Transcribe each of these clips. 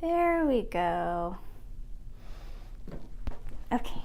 There we go. Okay.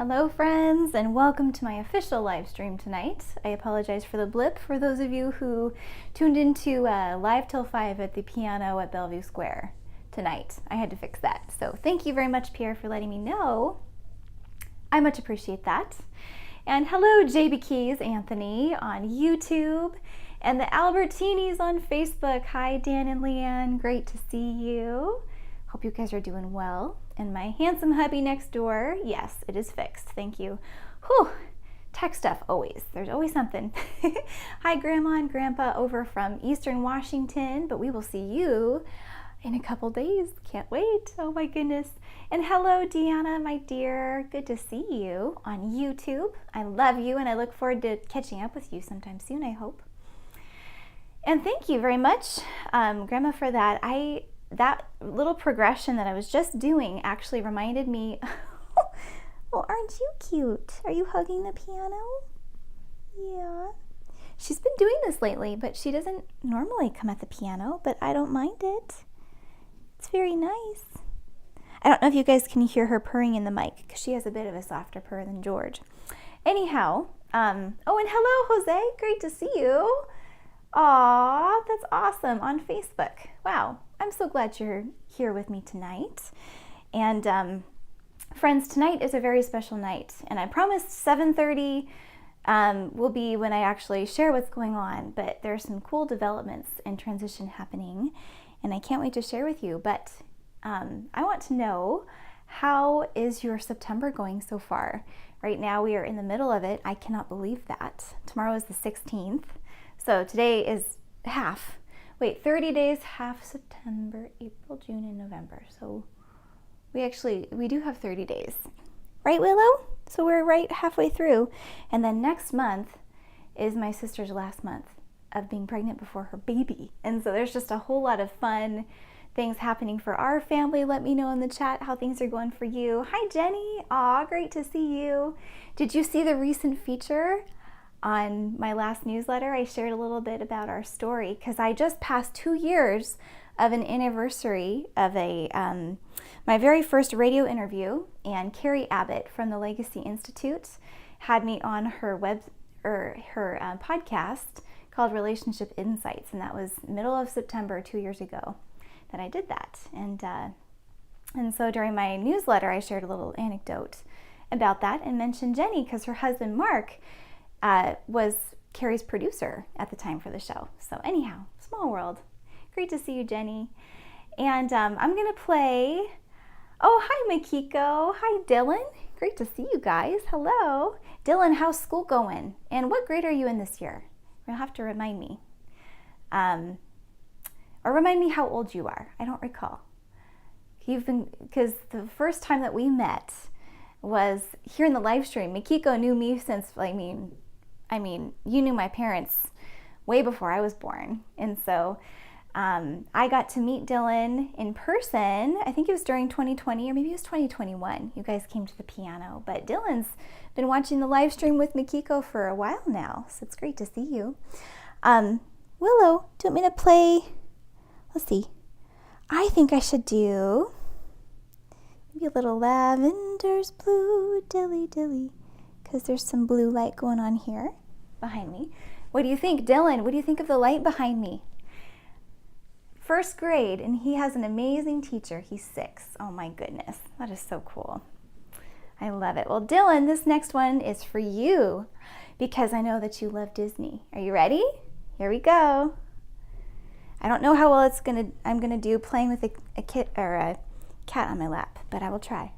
Hello friends, and welcome to my official live stream tonight. I apologize for the blip for those of you who tuned into Live Till 5 at the piano at Bellevue Square tonight. I had to fix that. So thank you very much, Pierre, for letting me know. I much appreciate that. And hello, JB Keys Anthony on YouTube and the Albertinis on Facebook. Hi, Dan and Leanne. Great to see you. Hope you guys are doing well. And my handsome hubby next door, yes, it is fixed. Thank you. Whew, tech stuff always. There's always something. Hi, Grandma and Grandpa over from Eastern Washington, but we will see you in a couple days. Can't wait. Oh my goodness. And hello, Deanna, my dear. Good to see you on YouTube. I love you, and I look forward to catching up with you sometime soon, I hope. And thank you very much, Grandma, for that. That little progression that I was just doing actually reminded me, well, aren't you cute? Are you hugging the piano? Yeah. She's been doing this lately, but she doesn't normally come at the piano, but I don't mind it. It's very nice. I don't know if you guys can hear her purring in the mic, because she has a bit of a softer purr than George. Anyhow, oh, and hello, Jose. Great to see you. Aw, that's awesome, on Facebook. Wow. I'm so glad you're here with me tonight. And friends, tonight is a very special night. And I promised 7:30 will be when I actually share what's going on. But there are some cool developments and transition happening. And I can't wait to share with you. But I want to know, how is your September going so far? Right now we are in the middle of it. I cannot believe that. Tomorrow is the 16th. So today is half. 30 days, half September, April, June, and November. So we do have 30 days. Right, Willow? So we're right halfway through. And then next month is my sister's last month of being pregnant before her baby. And so there's just a whole lot of fun things happening for our family. Let me know in the chat how things are going for you. Hi, Jenny. Aw, great to see you. Did you see the recent feature? On my last newsletter, I shared a little bit about our story because I just passed 2 years of an anniversary of my very first radio interview, and Carrie Abbott from the Legacy Institute had me on her podcast called Relationship Insights, and that was middle of September 2 years ago that I did that. And so during my newsletter, I shared a little anecdote about that and mentioned Jenny because her husband Mark was Carrie's producer at the time for the show. So anyhow, small world. Great to see you, Jenny. And I'm going to play... Oh, hi, Makiko. Hi, Dylan. Great to see you guys. Hello. Dylan, how's school going? And what grade are you in this year? You'll have to remind me. Or remind me how old you are. I don't recall. Because the first time that we met was here in the live stream. Makiko knew me since, I mean, you knew my parents way before I was born. And so I got to meet Dylan in person. I think it was during 2020, or maybe it was 2021. You guys came to the piano. But Dylan's been watching the live stream with Makiko for a while now. So it's great to see you. Willow, do you want me to play? Let's see. I think I should do maybe a little Lavender's Blue Dilly Dilly, because there's some blue light going on here behind me. What do you think, Dylan? What do you think of the light behind me? First grade, and he has an amazing teacher. He's 6. Oh my goodness, that is so cool. I love it. Well, Dylan, this next one is for you because I know that you love Disney. Are you ready? Here we go. I don't know how well I'm gonna do playing with a cat on my lap, but I will try.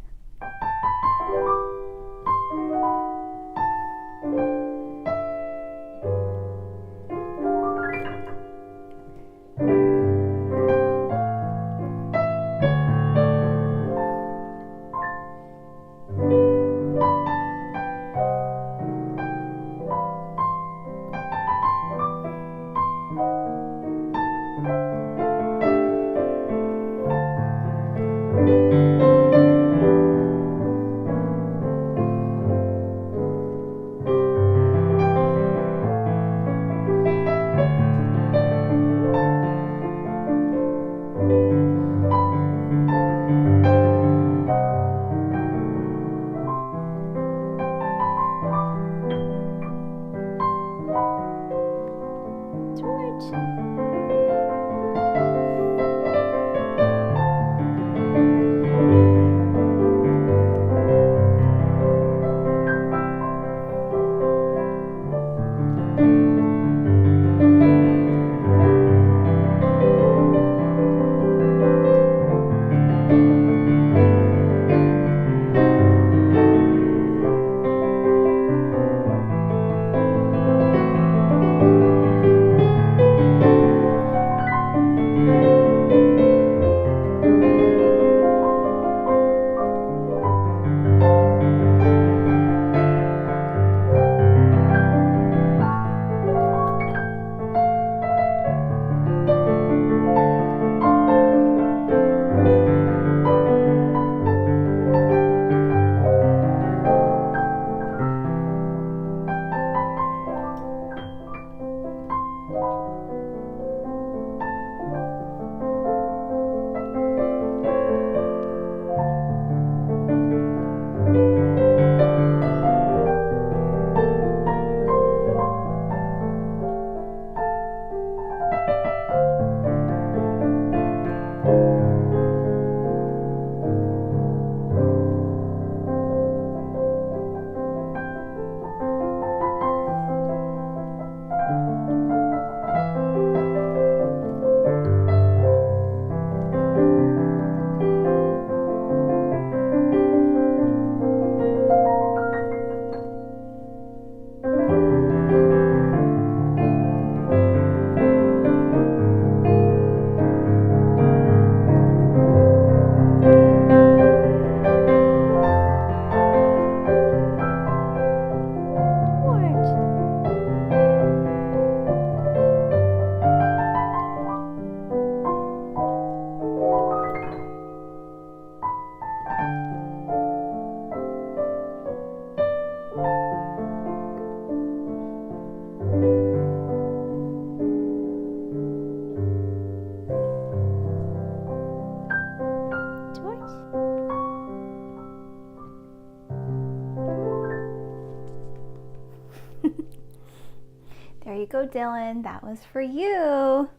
There you go, Dylan. That was for you.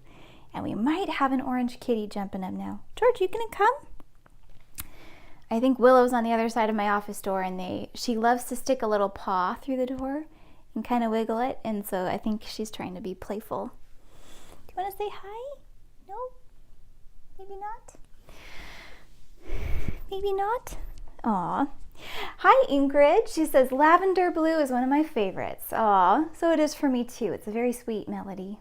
And we might have an orange kitty jumping up now. George, you gonna come? I think Willow's on the other side of my office door, and she loves to stick a little paw through the door and kind of wiggle it, and so I think she's trying to be playful. Do you want to say hi? No? Maybe not? Maybe not? Aw. Hi, Ingrid. She says, lavender blue is one of my favorites. Aw, so it is for me too. It's a very sweet melody.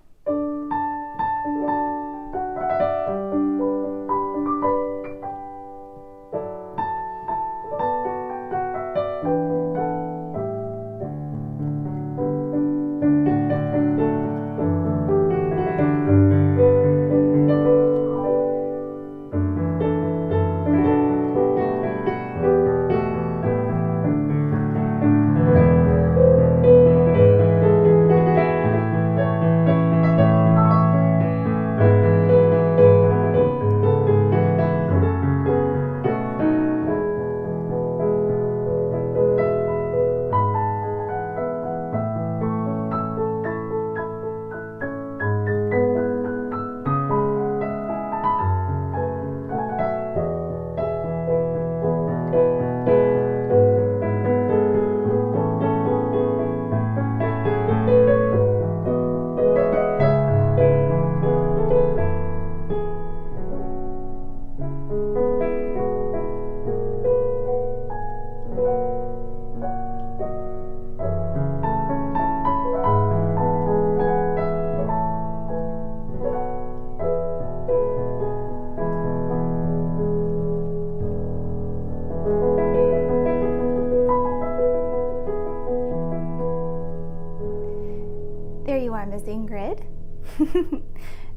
There you are, Ms. Ingrid.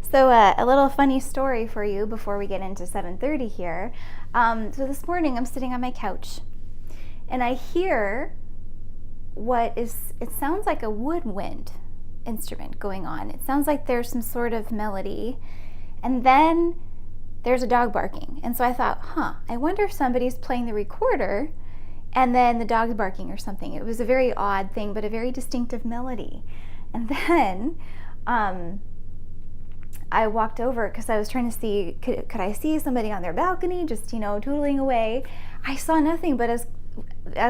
So a little funny story for you before we get into 7:30 here. So this morning I'm sitting on my couch and I hear it sounds like a woodwind instrument going on. It sounds like there's some sort of melody, and then there's a dog barking. And so I thought, I wonder if somebody's playing the recorder and then the dog's barking or something. It was a very odd thing, but a very distinctive melody. And then I walked over because I was trying to see, could I see somebody on their balcony just, tootling away. I saw nothing, but as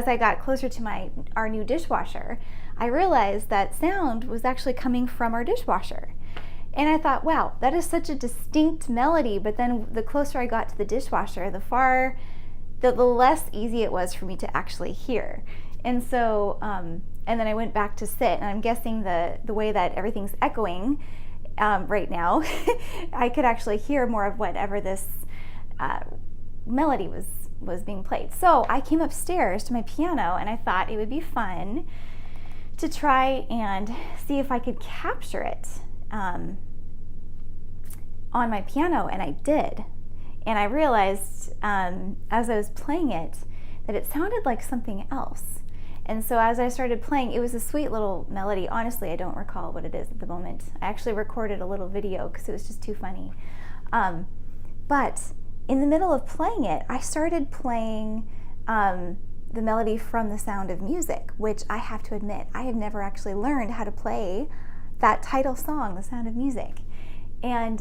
I got closer to our new dishwasher, I realized that sound was actually coming from our dishwasher. And I thought, wow, that is such a distinct melody. But then the closer I got to the dishwasher, the less easy it was for me to actually hear. And so, and then I went back to sit, and I'm guessing the way that everything's echoing right now, I could actually hear more of whatever this melody was being played. So I came upstairs to my piano, and I thought it would be fun to try and see if I could capture it on my piano, and I did. And I realized as I was playing it that it sounded like something else. And so as I started playing, it was a sweet little melody. Honestly, I don't recall what it is at the moment. I actually recorded a little video because it was just too funny. But in the middle of playing it, I started playing the melody from The Sound of Music, which I have to admit, I have never actually learned how to play that title song, The Sound of Music. And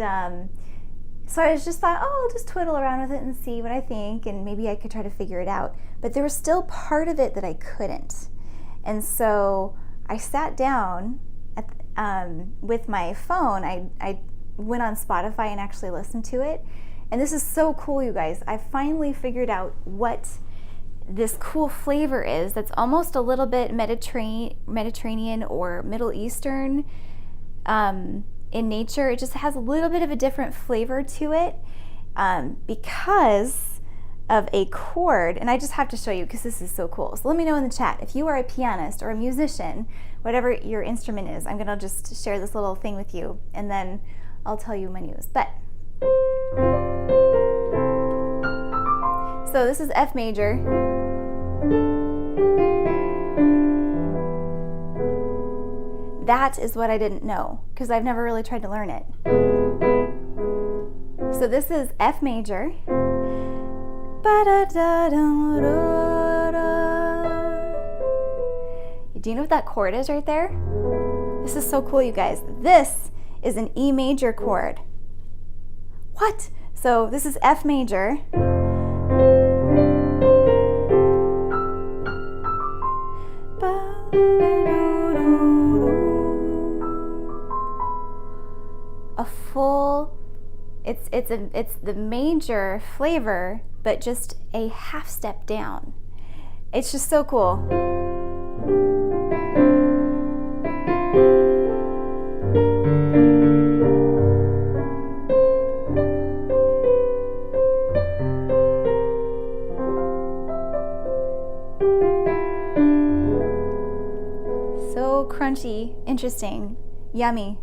so I just thought, I'll just twiddle around with it and see what I think, and maybe I could try to figure it out. But there was still part of it that I couldn't. And so I sat down with my phone. I went on Spotify and actually listened to it. And this is so cool, you guys. I finally figured out what this cool flavor is that's almost a little bit Mediterranean or Middle Eastern in nature. It just has a little bit of a different flavor to it because of a chord. And I just have to show you because this is so cool. So let me know in the chat if you are a pianist or a musician, whatever your instrument is. I'm gonna just share this little thing with you, and then I'll tell you my news. But so this is F major. That is what I didn't know, because I've never really tried to learn it. So this is F major. Do you know what that chord is right there? This is so cool, you guys. This is an E major chord. What? So this is F major. A full, it's the major flavor, but just a half step down. It's just so cool. So crunchy, interesting, yummy.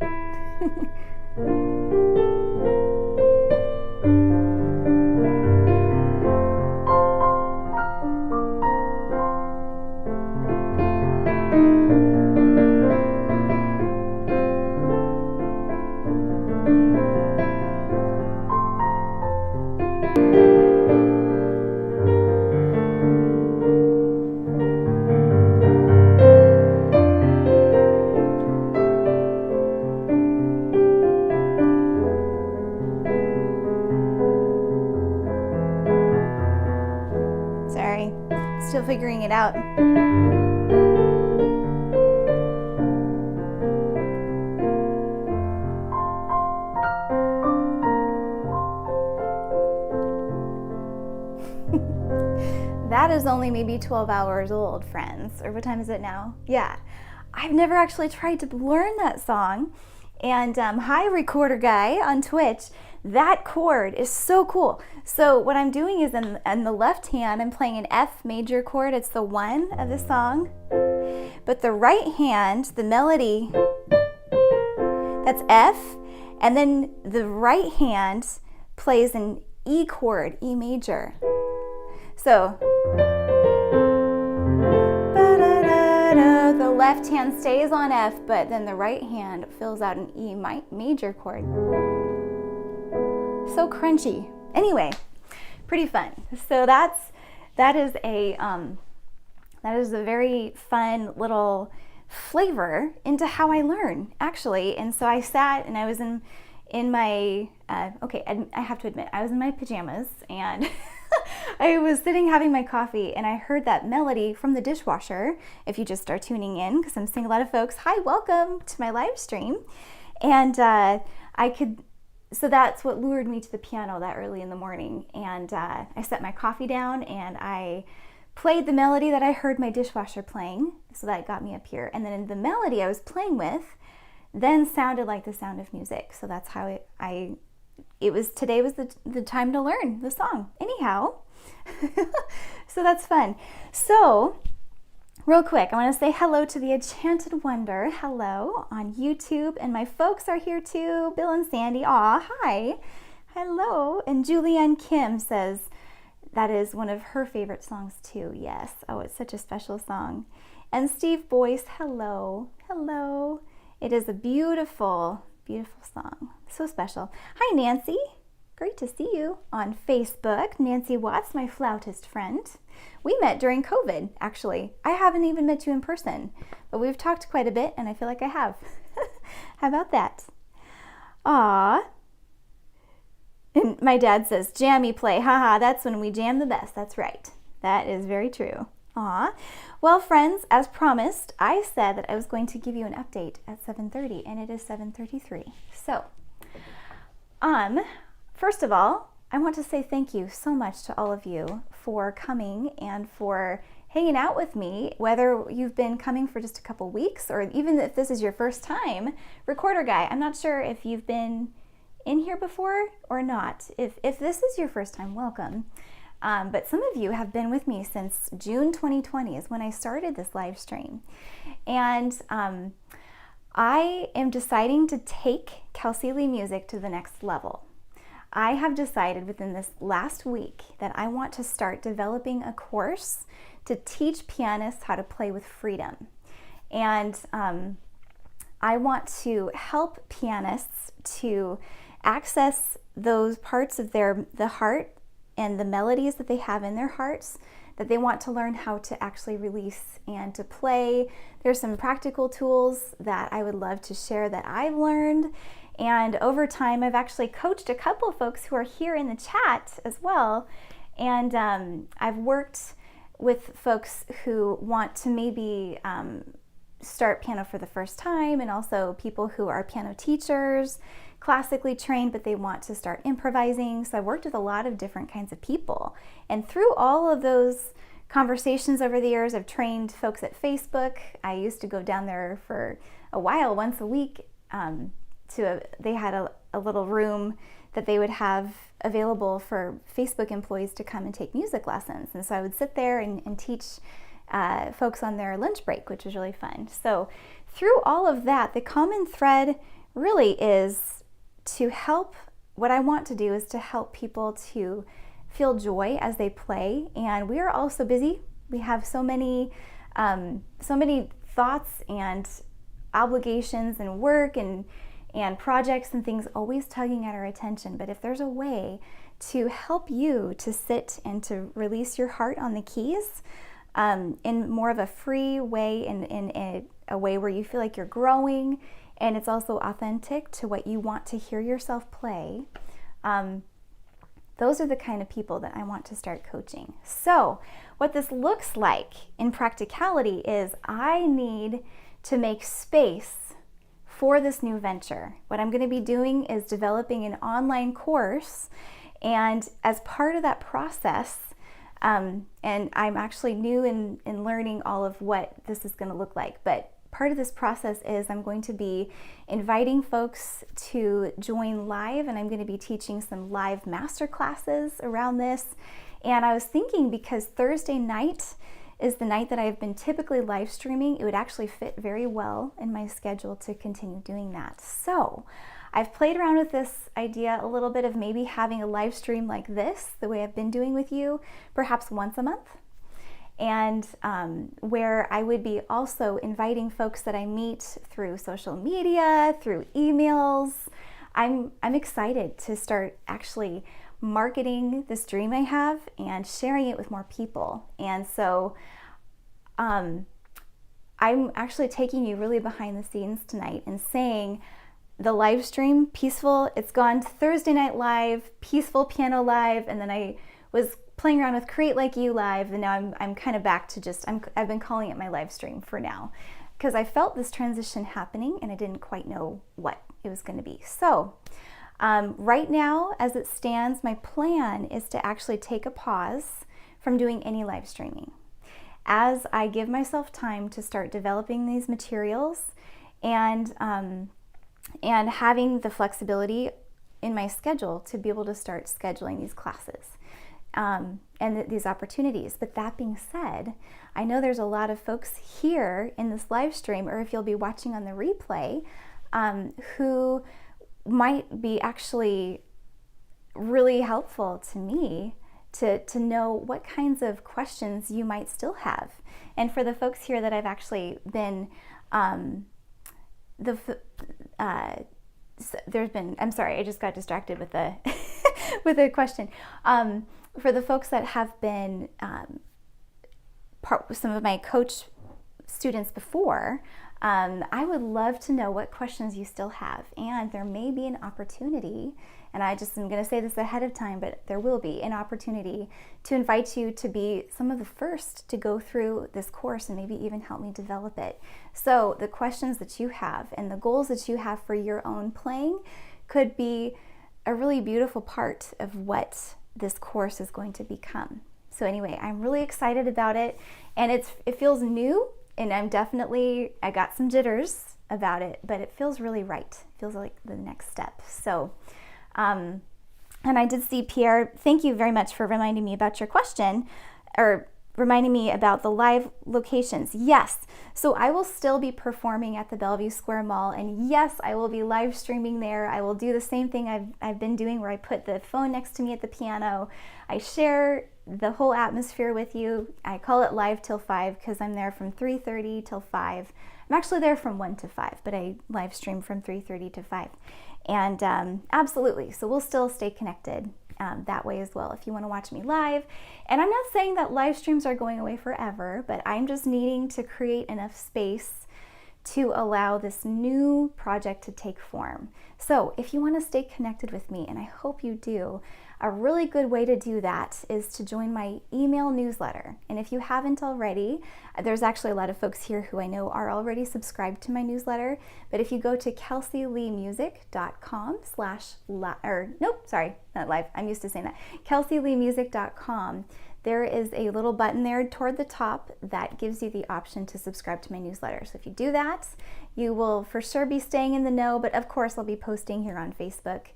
Sorry, still figuring it out. That is only maybe 12 hours old, friends. Or what time is it now? Yeah. I've never actually tried to learn that song. And hi, Recorder Guy on Twitch. That chord is so cool. So what I'm doing is in the left hand, I'm playing an F major chord. It's the 1 of the song. But the right hand, the melody, that's F. And then the right hand plays an E chord, E major. So the left hand stays on F, but then the right hand fills out an E major chord. So crunchy. Anyway, pretty fun. So that is a very fun little flavor into how I learn, actually. And so I sat and I was in my I have to admit, I was in my pajamas and I was sitting having my coffee and I heard that melody from the dishwasher. If you just start tuning in, because I'm seeing a lot of folks, hi, welcome to my live stream. And so that's what lured me to the piano that early in the morning. And I set my coffee down and I played the melody that I heard my dishwasher playing. So that got me up here. And then the melody I was playing with then sounded like the sound of music. So that's how today was the time to learn the song. Anyhow, so that's fun. So real quick, I want to say hello to the Enchanted Wonder. Hello on YouTube. And my folks are here too. Bill and Sandy. Aw, hi. Hello. And Julianne Kim says that is one of her favorite songs too. Yes. Oh, it's such a special song. And Steve Boyce, hello. Hello. It is a beautiful, beautiful song. So special. Hi, Nancy. Great to see you on Facebook. Nancy Watts, my flautist friend. We met during COVID, actually. I haven't even met you in person, but we've talked quite a bit, and I feel like I have. How about that? Aw. And my dad says, jammy play. Haha, that's when we jam the best. That's right. That is very true. Aw. Well, friends, as promised, I said that I was going to give you an update at 7:30, and it is 7:33. So, first of all, I want to say thank you so much to all of you for coming and for hanging out with me, whether you've been coming for just a couple weeks or even if this is your first time. Recorder Guy, I'm not sure if you've been in here before or not. If this is your first time, welcome. But some of you have been with me since June 2020 is when I started this live stream. And I am deciding to take Kelsey Lee Music to the next level. I have decided within this last week that I want to start developing a course to teach pianists how to play with freedom. And I want to help pianists to access those parts of the heart and the melodies that they have in their hearts that they want to learn how to actually release and to play. There's some practical tools that I would love to share that I've learned. And over time, I've actually coached a couple of folks who are here in the chat as well. And I've worked with folks who want to maybe start piano for the first time, and also people who are piano teachers, classically trained, but they want to start improvising. So I've worked with a lot of different kinds of people. And through all of those conversations over the years, I've trained folks at Facebook. I used to go down there for a while, once a week. They had a little room that they would have available for Facebook employees to come and take music lessons. And so I would sit there and teach folks on their lunch break, which was really fun. So through all of that, the common thread really is to help. What I want to do is to help people to feel joy as they play. And we are all so busy. We have so many thoughts and obligations and work and projects and things always tugging at our attention. But if there's a way to help you to sit and to release your heart on the keys in more of a free way, in a way where you feel like you're growing and it's also authentic to what you want to hear yourself play, those are the kind of people that I want to start coaching. So what this looks like in practicality is I need to make space for this new venture. What I'm going to be doing is developing an online course, and as part of that process, and I'm actually new in learning all of what this is going to look like, but part of this process is I'm going to be inviting folks to join live, and I'm going to be teaching some live master classes around this. And I was thinking, because Thursday night is the night that I've been typically live streaming, it would actually fit very well in my schedule to continue doing that. So I've played around with this idea a little bit of maybe having a live stream like this, the way I've been doing with you, perhaps once a month. And where I would be also inviting folks that I meet through social media, through emails. I'm excited to start actually marketing this dream I have and sharing it with more people. And so I'm actually taking you really behind the scenes tonight and saying the live stream, Peaceful, it's gone to Thursday Night Live, Peaceful Piano Live, and then I was playing around with Create Like You Live, and now I'm kind of back to just, I've been calling it my live stream for now, because I felt this transition happening and I didn't quite know what it was going to be. So right now, as it stands, my plan is to actually take a pause from doing any live streaming as I give myself time to start developing these materials and having the flexibility in my schedule to be able to start scheduling these classes and these opportunities. But that being said, I know there's a lot of folks here in this live stream, or if you'll be watching on the replay, who might be actually really helpful to me to know what kinds of questions you might still have. And for the folks here that I've actually been, there's been, I'm sorry, I just got distracted with the with a question. For the folks that have been some of my coach students before, I would love to know what questions you still have. And there may be an opportunity, and I just am going to say this ahead of time, but there will be an opportunity to invite you to be some of the first to go through this course and maybe even help me develop it. So the questions that you have and the goals that you have for your own playing could be a really beautiful part of what this course is going to become. So anyway, I'm really excited about it, and it feels new, and I got some jitters about it, but it feels really right. It feels like the next step. So, and I did see Pierre, thank you very much for reminding me about your question, or reminding me about the live locations. Yes, so I will still be performing at the Bellevue Square Mall, and yes, I will be live streaming there. I will do the same thing I've been doing, where I put the phone next to me at the piano. I share the whole atmosphere with you. I call it Live Till 5 because I'm there from 3:30 till 5. I'm actually there from 1 to 5, but I live stream from 3:30 to 5. And absolutely, so we'll still stay connected that way as well if you want to watch me live. And I'm not saying that live streams are going away forever, but I'm just needing to create enough space to allow this new project to take form. So if you want to stay connected with me, and I hope you do, a really good way to do that is to join my email newsletter. And if you haven't already, there's actually a lot of folks here who I know are already subscribed to my newsletter, but if you go to kelseyleemusic.com/kelseyleemusic.com, there is a little button there toward the top that gives you the option to subscribe to my newsletter. So if you do that, you will for sure be staying in the know, but of course I'll be posting here on Facebook.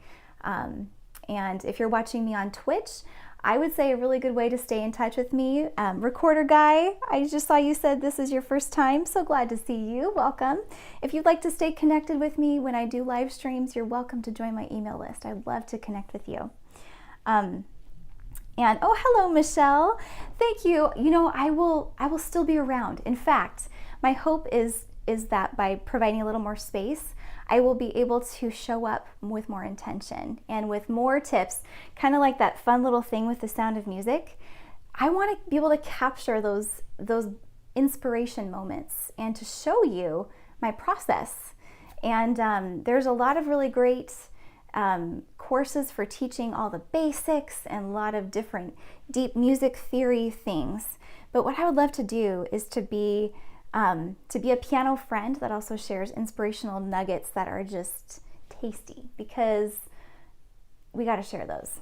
And if you're watching me on Twitch, I would say a really good way to stay in touch with me, Recorder Guy, I just saw you said this is your first time, so glad to see you, welcome. If you'd like to stay connected with me when I do live streams, you're welcome to join my email list. I'd love to connect with you. And oh, hello, Michelle. Thank you. You know, I will still be around. In fact, my hope is that by providing a little more space, I will be able to show up with more intention and with more tips, kind of like that fun little thing with the Sound of Music. I want to be able to capture those inspiration moments and to show you my process. And there's a lot of really great courses for teaching all the basics and a lot of different deep music theory things. But what I would love to do is to be a piano friend that also shares inspirational nuggets that are just tasty, because we got to share those.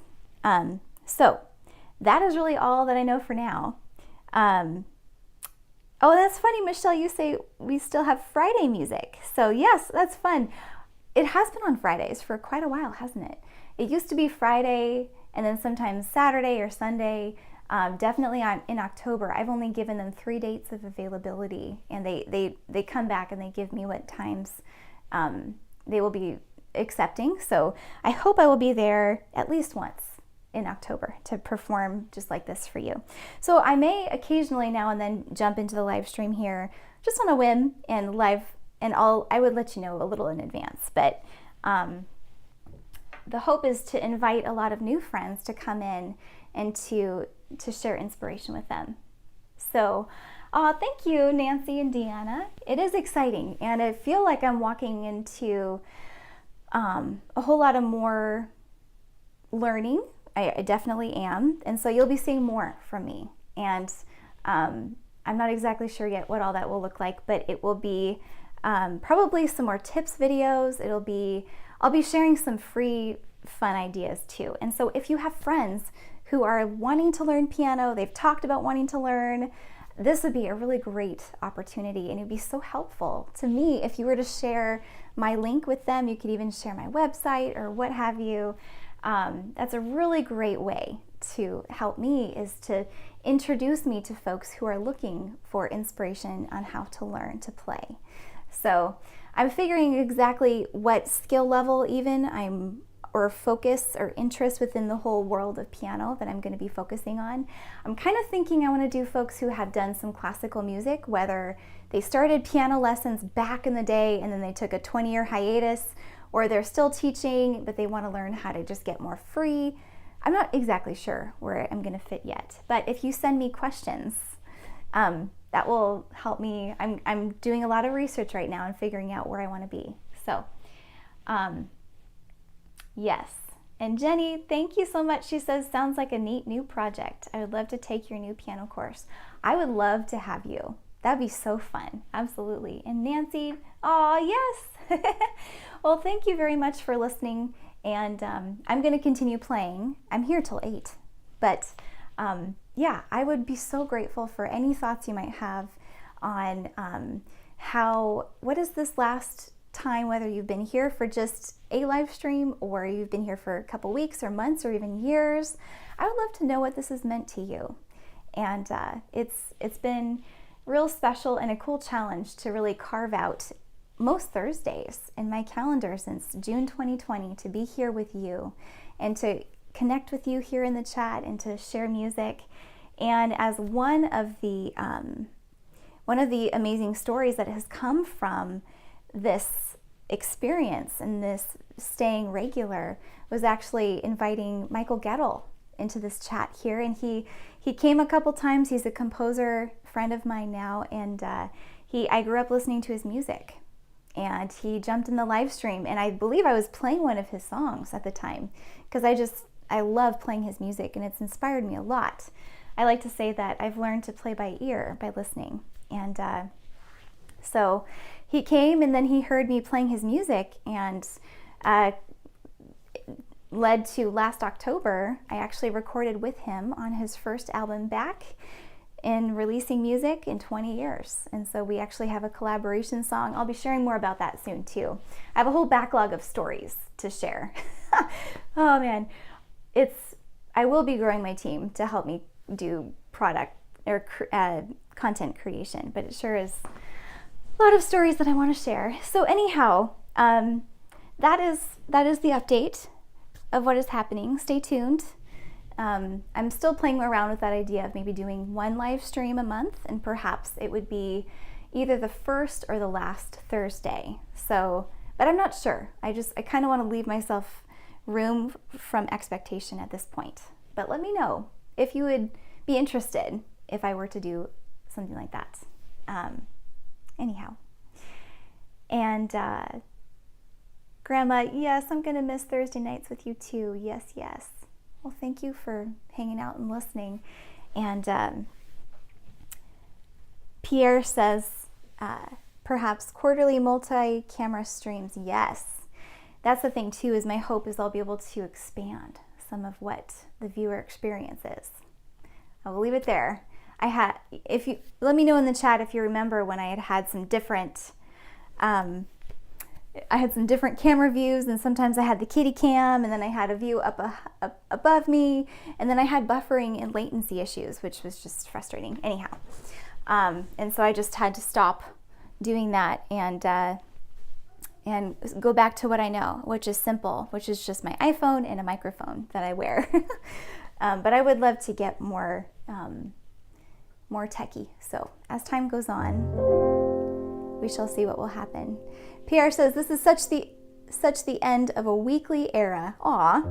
So that is really all that I know for now. Oh, that's funny, Michelle, you say we still have Friday music. So yes, that's fun. It has been on Fridays for quite a while, hasn't it? It used to be Friday and then sometimes Saturday or Sunday. Definitely in October. I've only given them 3 dates of availability, and they come back and they give me what times they will be accepting. So I hope I will be there at least once in October to perform just like this for you. So I may occasionally now and then jump into the live stream here just on a whim and live, and I would let you know a little in advance. But the hope is to invite a lot of new friends to come in and to share inspiration with them. So, thank you, Nancy and Deanna. It is exciting, and I feel like I'm walking into a whole lot of more learning. I definitely am, and so you'll be seeing more from me. And I'm not exactly sure yet what all that will look like, but it will be probably some more tips videos. I'll be sharing some free fun ideas too. And so if you have friends who are wanting to learn piano, they've talked about wanting to learn, this would be a really great opportunity, and it would be so helpful to me if you were to share my link with them. You could even share my website or what have you. That's a really great way to help me, is to introduce me to folks who are looking for inspiration on how to learn to play. So I'm figuring exactly what skill level even or focus or interest within the whole world of piano that I'm going to be focusing on. I'm kind of thinking I want to do folks who have done some classical music, whether they started piano lessons back in the day and then they took a 20-year hiatus, or they're still teaching but they want to learn how to just get more free. I'm not exactly sure where I'm going to fit yet, but if you send me questions, that will help me. I'm doing a lot of research right now and figuring out where I want to be. So, yes. And Jenny, thank you so much. She says, sounds like a neat new project. I would love to take your new piano course. I would love to have you. That'd be so fun. Absolutely. And Nancy, yes. Well, thank you very much for listening. And I'm going to continue playing. I'm here till 8. But yeah, I would be so grateful for any thoughts you might have on what is this last time, whether you've been here for just a live stream or you've been here for a couple weeks or months or even years. I would love to know what this has meant to you. And it's been real special and a cool challenge to really carve out most Thursdays in my calendar since June 2020 to be here with you and to connect with you here in the chat and to share music. And as one of the amazing stories that has come from this experience and this staying regular was actually inviting Michael Gettle into this chat here. And he came a couple times. He's a composer friend of mine now, and I grew up listening to his music. And he jumped in the live stream, and I believe I was playing one of his songs at the time, because I love playing his music, and it's inspired me a lot. I like to say that I've learned to play by ear by listening. And so he came, and then he heard me playing his music, and led to last October, I actually recorded with him on his first album back in releasing music in 20 years. And so we actually have a collaboration song. I'll be sharing more about that soon too. I have a whole backlog of stories to share. Oh man, I will be growing my team to help me do product or content creation, but it sure is a lot of stories that I want to share. So anyhow, that is the update of what is happening. Stay tuned. I'm still playing around with that idea of maybe doing one live stream a month, and perhaps it would be either the first or the last Thursday. So, but I'm not sure. I kind of want to leave myself room from expectation at this point. But let me know if you would be interested if I were to do something like that. Anyhow. And Grandma, yes, I'm going to miss Thursday nights with you too. Yes, yes. Well, thank you for hanging out and listening. And Pierre says, perhaps quarterly multi-camera streams. Yes. That's the thing too, is my hope is I'll be able to expand some of what the viewer experience is. I will leave it there. Let me know in the chat if you remember when I had some different camera views, and sometimes I had the kitty cam, and then I had a view up above me, and then I had buffering and latency issues, which was just frustrating. Anyhow, and so I just had to stop doing that and go back to what I know, which is simple, which is just my iPhone and a microphone that I wear. But I would love to get more techie. So as time goes on, we shall see what will happen. Pierre says, this is such the end of a weekly era. Aw.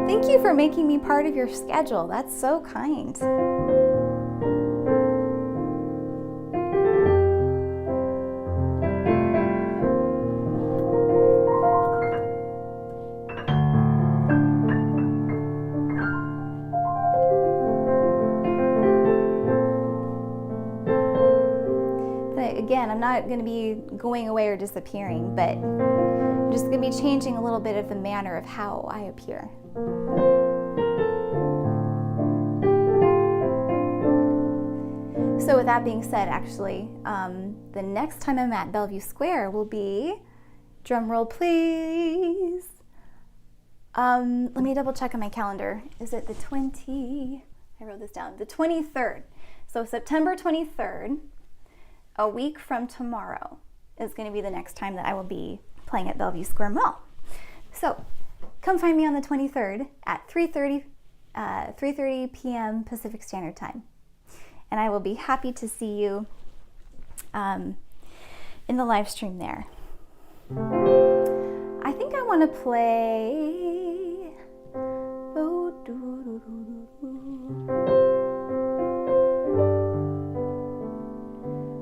Thank you for making me part of your schedule. That's so kind. Again, I'm not going to be going away or disappearing, but I'm just going to be changing a little bit of the manner of how I appear. So with that being said, actually, the next time I'm at Bellevue Square will be, drum roll please, let me double check on my calendar. Is it the I wrote this down, the 23rd. So September 23rd. A week from tomorrow is going to be the next time that I will be playing at Bellevue Square Mall. So come find me on the 23rd at 3:30 p.m. Pacific Standard Time. And I will be happy to see you in the live stream there. I think I want to play...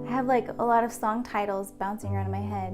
I have like a lot of song titles bouncing around in my head.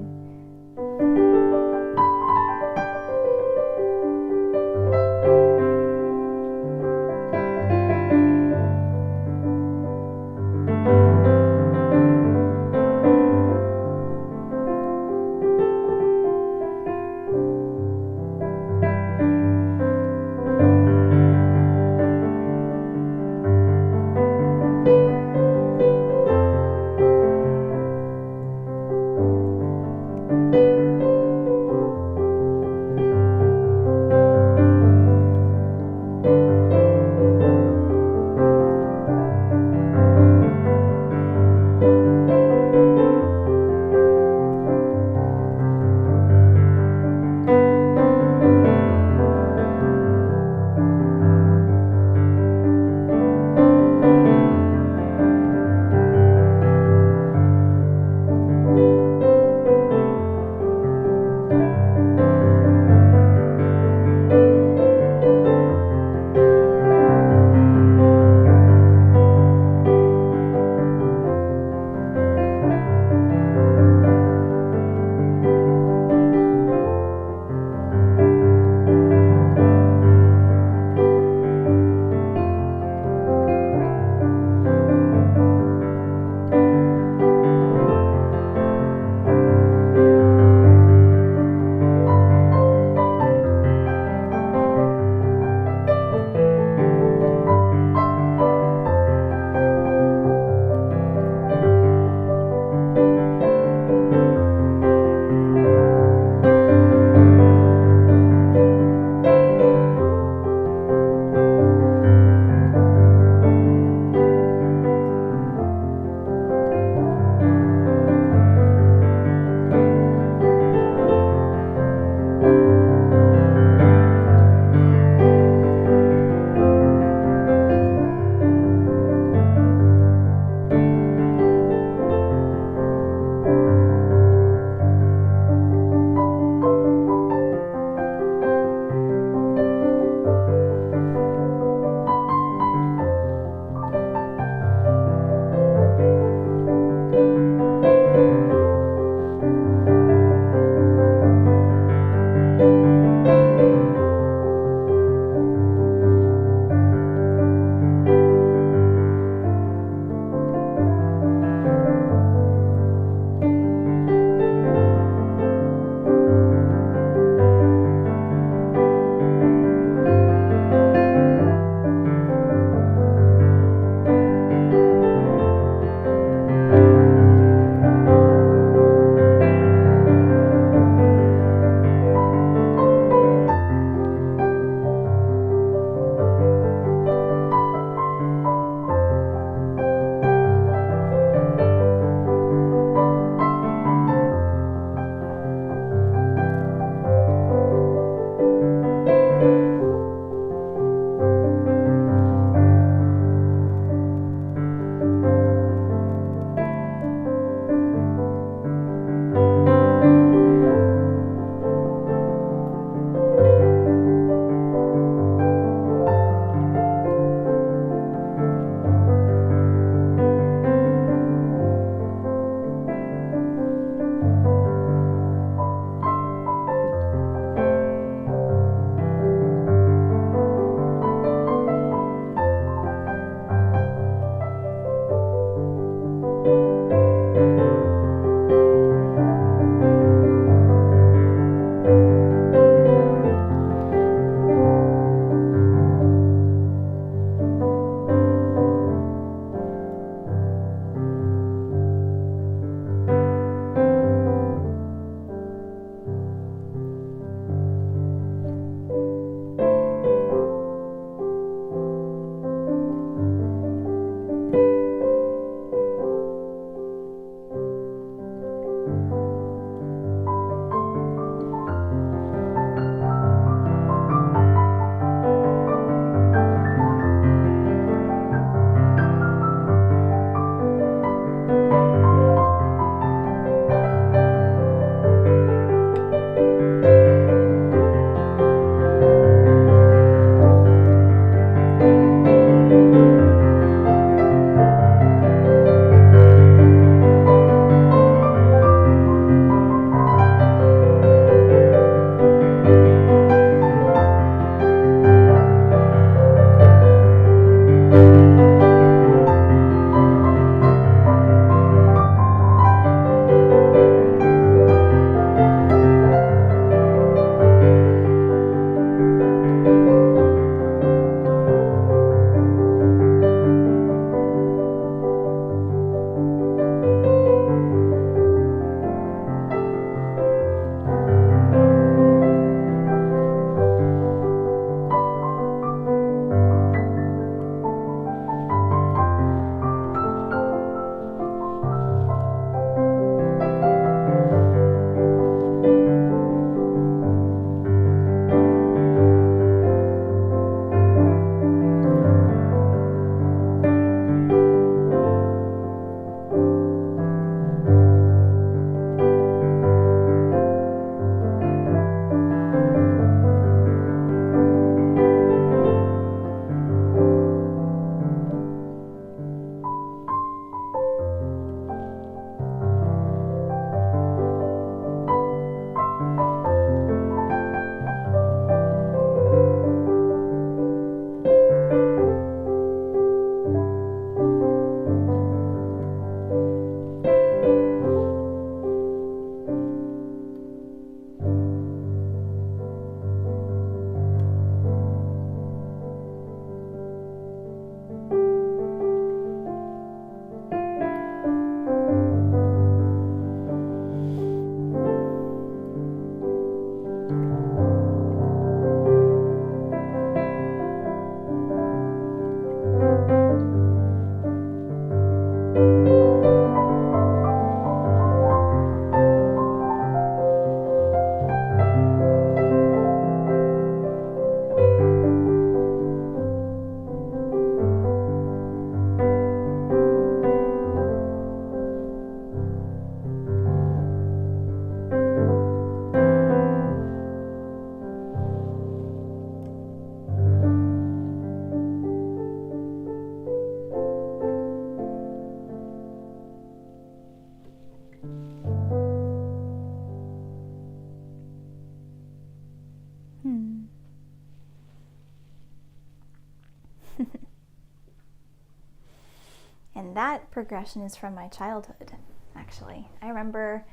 And that progression is from my childhood, actually. I remember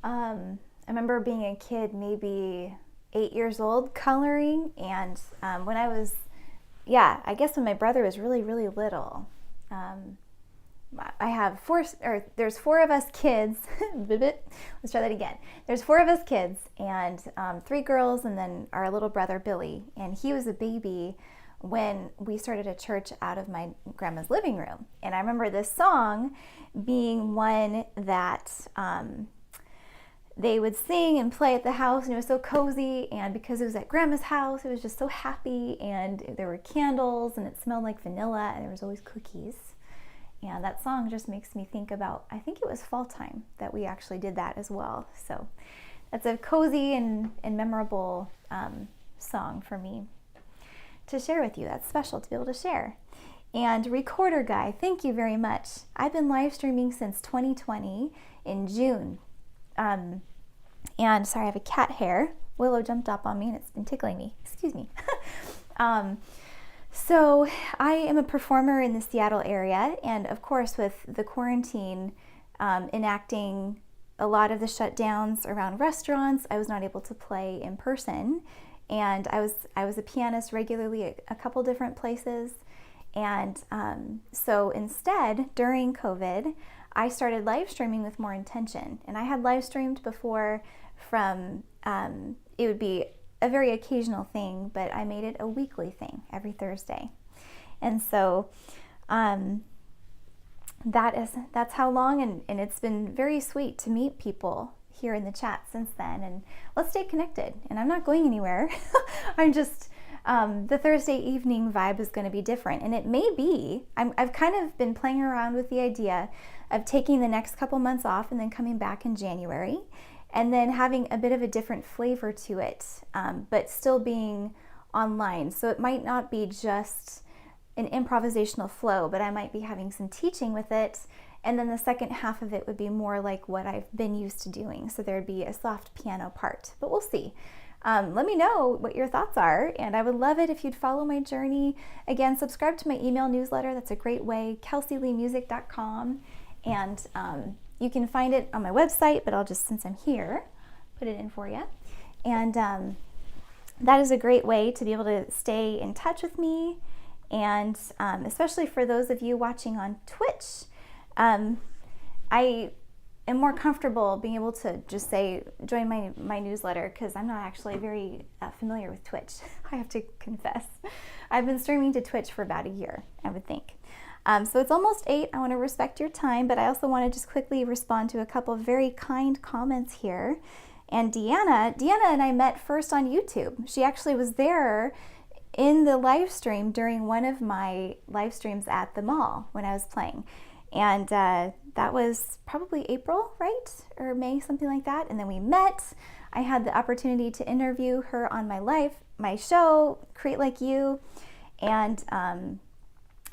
being a kid, maybe 8 years old, coloring, and when I was, I guess when my brother was really, really little. There's 4 of us kids. Let's try that again. There's 4 of us kids, and 3 girls, and then our little brother Billy, and he was a baby when we started a church out of my grandma's living room. And I remember this song being one that they would sing and play at the house, and it was so cozy, and because it was at grandma's house, it was just so happy, and there were candles, and it smelled like vanilla, and there was always cookies. And that song just makes me think about, I think it was fall time that we actually did that as well. So that's a cozy and memorable song for me to share with you. That's special to be able to share. And Recorder Guy, thank you very much. I've been live streaming since 2020 in June. And sorry, I have a cat hair. Willow jumped up on me and it's been tickling me. Excuse me. So I am a performer in the Seattle area, and of course with the quarantine enacting a lot of the shutdowns around restaurants, I was not able to play in person. And I was a pianist regularly at a couple different places. And so instead, during COVID, I started live streaming with more intention. And I had live streamed before from, it would be a very occasional thing, but I made it a weekly thing every Thursday. And so that's how long, and it's been very sweet to meet people here in the chat since then, and let's stay connected. And I'm not going anywhere. I'm just, the Thursday evening vibe is going to be different, and it may be, I've kind of been playing around with the idea of taking the next couple months off and then coming back in January, and then having a bit of a different flavor to it, but still being online. So it might not be just an improvisational flow, but I might be having some teaching with it. And then the second half of it would be more like what I've been used to doing. So there'd be a soft piano part, but we'll see. Let me know what your thoughts are, and I would love it if you'd follow my journey. Again, subscribe to my email newsletter. That's a great way, kelseyleemusic.com. And you can find it on my website, but I'll just, since I'm here, put it in for you. And that is a great way to be able to stay in touch with me. And especially for those of you watching on Twitch, I am more comfortable being able to just say, join my newsletter, because I'm not actually very familiar with Twitch. I have to confess. I've been streaming to Twitch for about a year, I would think. So it's almost 8. I want to respect your time, but I also want to just quickly respond to a couple of very kind comments here. And Deanna and I met first on YouTube. She actually was there in the live stream during one of my live streams at the mall when I was playing. And that was probably April, right? Or May, something like that. And then we met. I had the opportunity to interview her on my show, Create Like You. And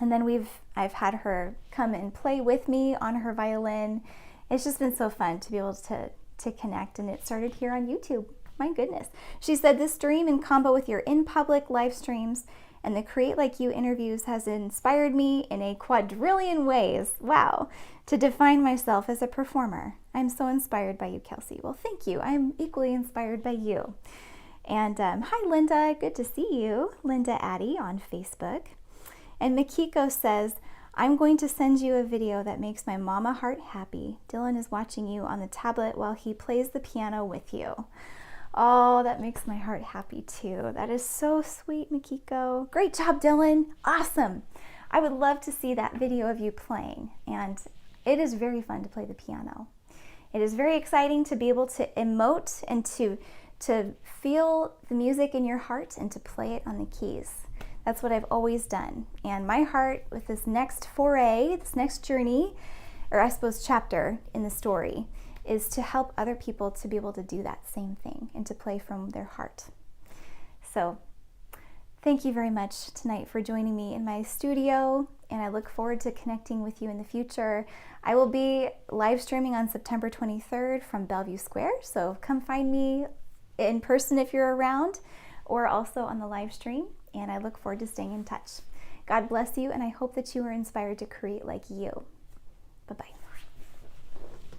then I've had her come and play with me on her violin. It's just been so fun to be able to connect, and it started here on YouTube. My goodness. She said, this stream in combo with your in-public live streams and the Create Like You interviews has inspired me in a quadrillion ways, wow, to define myself as a performer. I'm so inspired by you, Kelsey. Well, thank you. I'm equally inspired by you. And hi, Linda. Good to see you. Linda Addy on Facebook. And Makiko says, I'm going to send you a video that makes my mama heart happy. Dylan is watching you on the tablet while he plays the piano with you. Oh, that makes my heart happy too. That is so sweet, Makiko. Great job, Dylan. Awesome. I would love to see that video of you playing. And it is very fun to play the piano. It is very exciting to be able to emote and to feel the music in your heart and to play it on the keys. That's what I've always done. And my heart with this next foray, this next journey, or I suppose chapter in the story, is to help other people to be able to do that same thing and to play from their heart. So Thank you very much tonight for joining me in my studio, and I look forward to connecting with you in the future. I will be live streaming on September 23rd from Bellevue Square, so come find me in person if you're around, or also on the live stream, and I look forward to staying in touch. God bless you, and I hope that you are inspired to create like you. Bye-bye.